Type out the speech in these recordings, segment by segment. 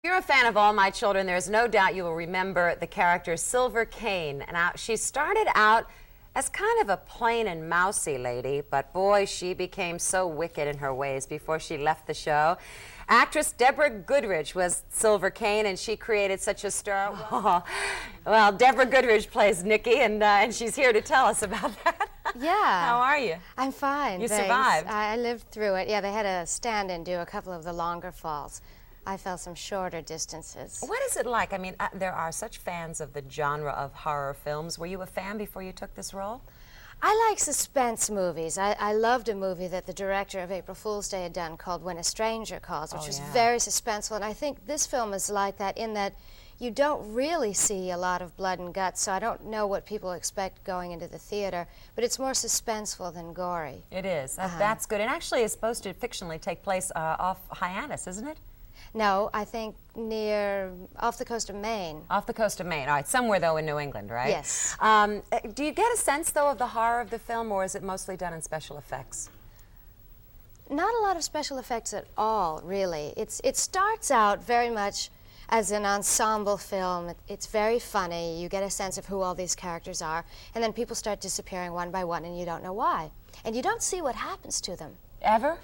If you're a fan of All My Children, there's no doubt you will remember the character Silver Kane. Now, she started out as kind of a plain and mousy lady, but boy, she became so wicked in her ways before she left the show. Actress Deborah Goodrich was Silver Kane, and she created such a star. Oh, well, Deborah Goodrich plays Nikki, and she's here to tell us about that. Yeah. How are you? I'm fine. You thanks. survived. I lived through it. Yeah, they had a stand-in do a couple of the longer falls. I fell some shorter distances. What is it like? I mean, there are such fans of the genre of horror films. Were you a fan before you took this role? I like suspense movies. I loved a movie that the director of April Fool's Day had done called When a Stranger Calls, which was very suspenseful. And I think this film is like that in that you don't really see a lot of blood and guts, so I don't know what people expect going into the theater, but it's more suspenseful than gory. It is. That's good. And actually it's supposed to fictionally take place off Hyannis, isn't it? No, I think off the coast of Maine. Off the coast of Maine. All right, somewhere, though, in New England, right? Yes. Do you get a sense, though, of the horror of the film, or is it mostly done in special effects? Not a lot of special effects at all, really. It starts out very much as an ensemble film. It's very funny. You get a sense of who all these characters are, and then people start disappearing one by one, and you don't know why. And you don't see what happens to them. Ever?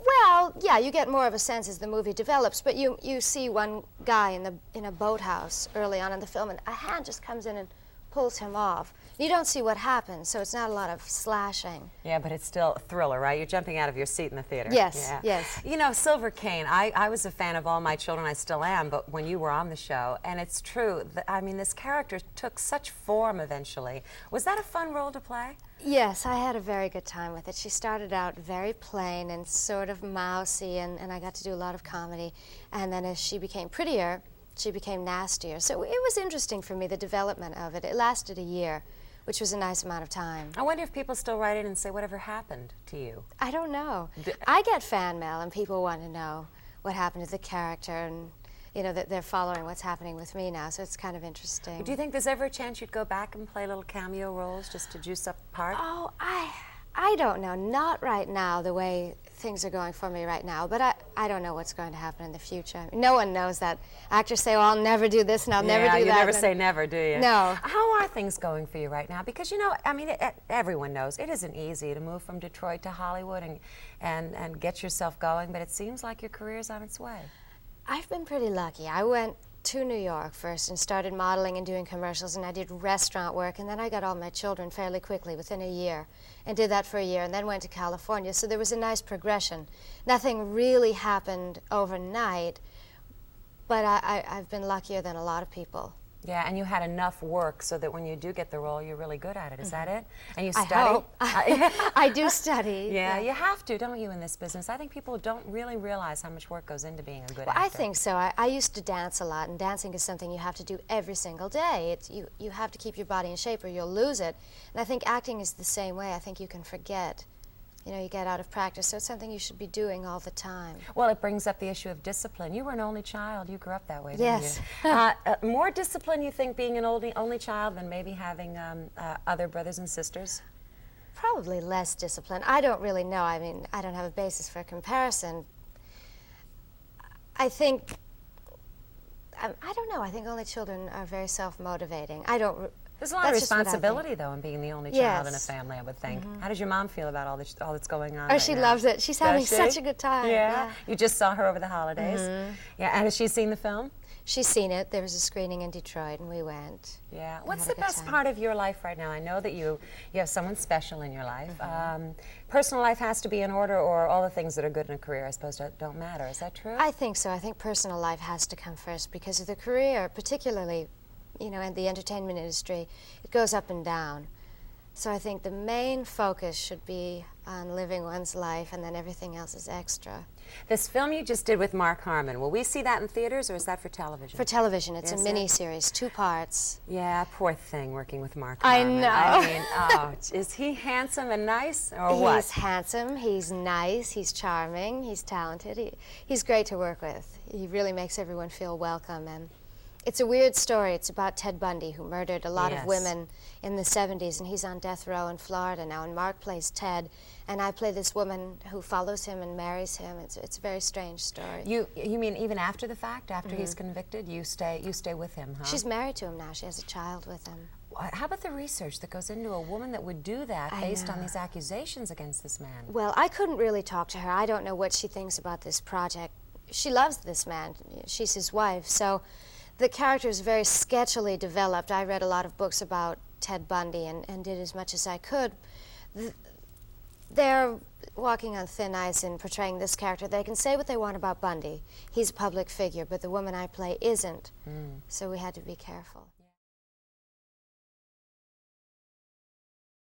Well, yeah, you get more of a sense as the movie develops, but you see one guy in a boathouse early on in the film, and a hand just comes in and pulls him off. You don't see what happens, so it's not a lot of slashing. Yeah, but it's still a thriller, right? You're jumping out of your seat in the theater. Yes, yeah. yes. You know, Silver Kane, I was a fan of All My Children, I still am, but when you were on the show, and it's true, I mean, this character took such form eventually. Was that a fun role to play? Yes, I had a very good time with it. She started out very plain and sort of mousy, and I got to do a lot of comedy. And then as she became prettier, she became nastier. So it was interesting for me, the development of it. It lasted a year, which was a nice amount of time. I wonder if people still write in and say, whatever happened to you? I don't know. I get fan mail, and people want to know what happened to the character, and you know, that they're following what's happening with me now, so it's kind of interesting. Do you think there's ever a chance you'd go back and play little cameo roles just to juice up the part? Oh, I don't know. Not right now, the way things are going for me right now, but I don't know what's going to happen in the future. No one knows that. Actors say, well, I'll never do this and I'll never do that. You never say never, do you? No. How are things going for you right now? Because, you know, I mean, everyone knows it isn't easy to move from Detroit to Hollywood and get yourself going, but it seems like your career's on its way. I've been pretty lucky. I went to New York first and started modeling and doing commercials, and I did restaurant work, and then I got All My Children fairly quickly, within a year, and did that for a year, and then went to California, so there was a nice progression. Nothing really happened overnight, but I've been luckier than a lot of people. Yeah, and you had enough work so that when you do get the role, you're really good at it. Is that it? And you study? I hope. I do study. Yeah, you have to, don't you, in this business? I think people don't really realize how much work goes into being a good actor. I think so. I used to dance a lot, and dancing is something you have to do every single day. You have to keep your body in shape or you'll lose it. And I think acting is the same way. I think you can forget. You know, you get out of practice, so it's something you should be doing all the time. Well, it brings up the issue of discipline. You were an only child. You grew up that way, didn't yes. you? More discipline, you think, being an only child than maybe having other brothers and sisters? Probably less discipline. I don't really know. I mean, I don't have a basis for comparison. I think, I don't know. I think only children are very self-motivating. There's a lot of responsibility, though, in being the only child in a family, I would think. Mm-hmm. How does your mom feel about all that's going on? Oh, she loves it. She's having such a good time. Yeah. You just saw her over the holidays. Mm-hmm. Yeah. And has she seen the film? She's seen it. There was a screening in Detroit, and we went. Yeah. What's the best part of your life right now? I know that you have someone special in your life. Mm-hmm. Personal life has to be in order, or all the things that are good in a career, I suppose, don't matter. Is that true? I think so. I think personal life has to come first because of the career, particularly, you know, in the entertainment industry, it goes up and down. So I think the main focus should be on living one's life, and then everything else is extra. This film you just did with Mark Harmon, will we see that in theaters, or is that for television? For television. It's a mini-series, 2 parts. Yeah, poor thing working with Mark Harmon. I know. I mean, oh, is he handsome and nice, or what? He's handsome, he's nice, he's charming, he's talented. He's great to work with. He really makes everyone feel welcome, and It's a weird story. It's about Ted Bundy, who murdered a lot Yes. of women in the 70s, and he's on death row in Florida now. And Mark plays Ted, and I play this woman who follows him and marries him. It's a very strange story. You mean even after the fact, after he's convicted, you stay with him, huh? She's married to him now. She has a child with him. How about the research that goes into a woman that would do that I based on know. these accusations against this man? Well, I couldn't really talk to her. I don't know what she thinks about this project. She loves this man. She's his wife. So the character is very sketchily developed. I read a lot of books about Ted Bundy and did as much as I could. They're walking on thin ice in portraying this character. They can say what they want about Bundy. He's a public figure, but the woman I play isn't. So we had to be careful.